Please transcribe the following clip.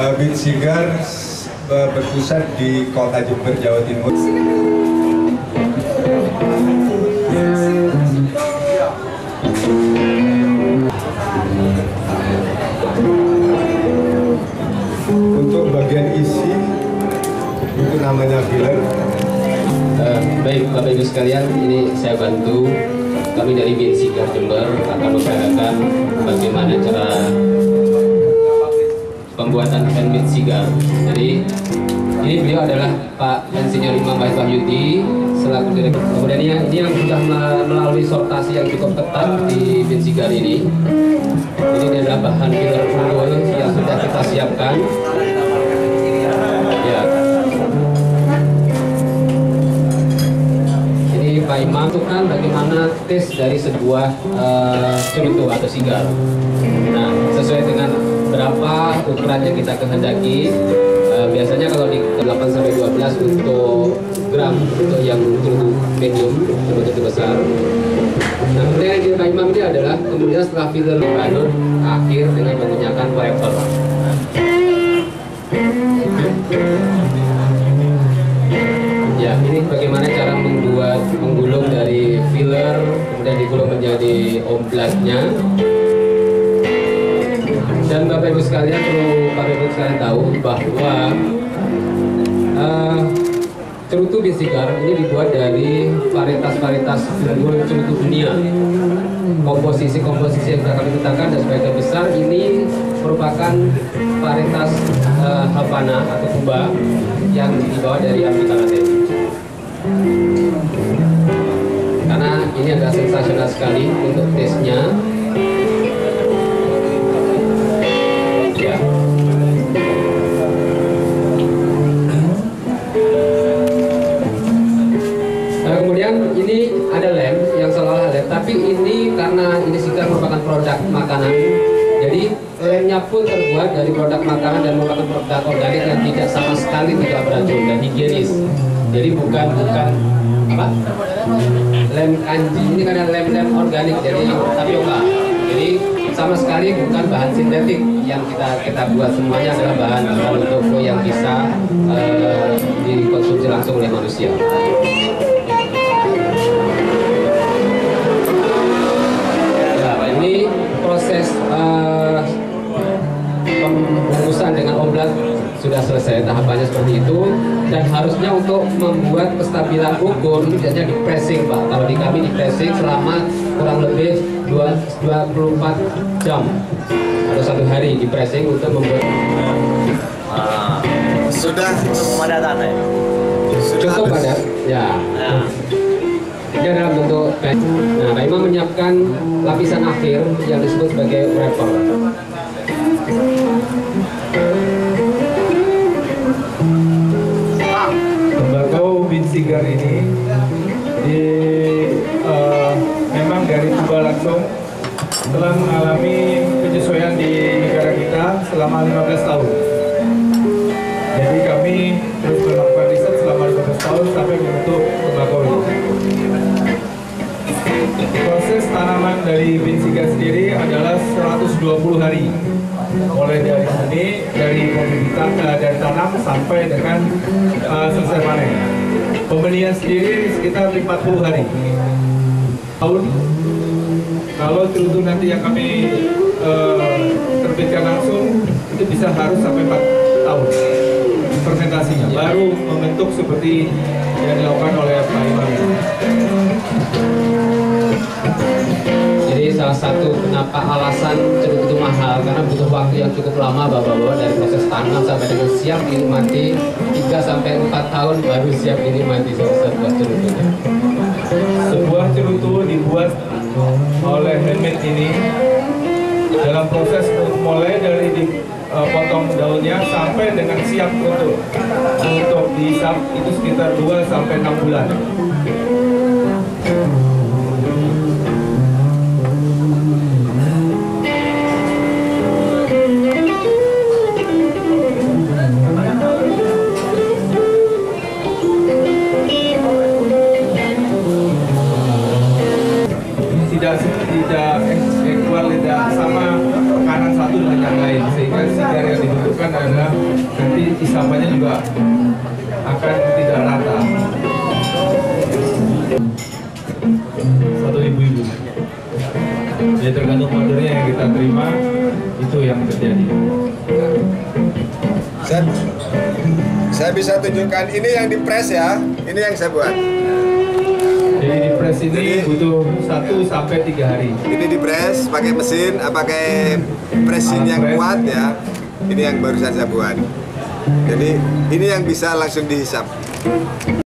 Beat Sigar berpusat di Kota Jember, Jawa Timur. Untuk bagian isi itu namanya filler. Baik Bapak Ibu sekalian, ini saya bantu. Kami dari Beat Sigar Jember akan memperagakan bagaimana cara pembuatan handmade sigar. Jadi ini beliau adalah Pak Insinyur Imam Wahid Wahyudi selaku direktur. Kemudian ini yang sudah melalui sortasi yang cukup ketat di Beat Sigar ini. Ini adalah bahan filler unggul yang sudah kita siapkan. Ya. Ini Pak Imam tentukan bagaimana tes dari sebuah cerutu atau sigar. Nah, sesuai dengan berapa ukurannya kita kehendaki. Biasanya kalau di 8-12 untuk gram untuk yang cerutu medium, cerutu besar. Nah, kemudian yang Pak Imam ini adalah kemudian setelah filler dibalut akhir dengan menggunakan wafer. Ya, ini bagaimana cara menggulung dari filler kemudian digulung menjadi omblasnya. Dan Bapak Ibu sekalian tahu bahwa cerutu Beat Sigar ini dibuat dari varietas-varietas unggul cerutu dunia. Komposisi yang sudah kami tetapkan dan sebagian besar ini merupakan varietas Havana atau Cuba yang dibawa dari Amerika Latin. Karena ini agak sensasional sekali untuk taste-nya. Ini ada lem yang seolah lem, tapi ini karena ini sigar merupakan produk makanan, jadi lemnya pun terbuat dari produk makanan dan merupakan produk organik yang tidak sama sekali tidak beracun dan higienis. Jadi bukan apa? Lem kanji ini karena lem organik, jadi tapioka. Jadi sama sekali bukan bahan sintetik yang kita buat, semuanya adalah bahan toko yang bisa dikonsumsi langsung oleh manusia. Ini proses pembungkusan dengan omblas sudah selesai, tahapannya seperti itu. Dan harusnya untuk membuat kestabilan ukur itu biasanya di pressing Pak. Kalau di kami di pressing selama kurang lebih 24 jam atau 1 hari di pressing untuk membuat. Sudah pemadatan ya? Cukup padat ya. Ini adalah bentuk. Nah, Pak Imam menyiapkan lapisan akhir yang disebut sebagai wrapper. Tembakau Beat Sigar ini memang dari Cuba langsung telah mengalami penyesuaian di negara kita selama 15 tahun. Jadi kami terus melakukan riset selama 15 tahun sampai membentuk tembakau ini. Proses tanaman dari Beat Sigar sendiri adalah 120 hari, mulai dari sini, dari dari tanam sampai dengan selesai panen. Pembelian sendiri sekitar 50 hari. Tahun, kalau cerutu nanti yang kami terbitkan langsung itu bisa harus sampai 4 tahun fermentasinya, baru membentuk seperti yang dilakukan oleh Pak Imam. Jadi salah satu kenapa alasan cerutu itu mahal karena butuh waktu yang cukup lama Bapak-bapak, dari proses tanam sampai dengan siap dinikmati 3-4 tahun baru siap dinikmati sebuah cerutunya. Sebuah cerutu dibuat oleh handmade ini dalam proses mulai dari dipotong daunnya sampai dengan siap untuk dihisap itu sekitar 2-6 bulan. tidak equal, tidak sama tekanan satu dengan yang lain, sehingga sigar yang dibentuk menyebabkan adalah nanti isapannya juga akan tidak rata. 1.000. Jadi tergantung ordernya yang kita terima, itu yang terjadi. Saya bisa tunjukkan ini yang di press ya, ini yang saya buat. Jadi di press ini butuh 1 sampai 3 hari. Ini di press pakai mesin, pakai pressing yang kuat ya. Ini yang barusan saya buat. Jadi ini yang bisa langsung dihisap.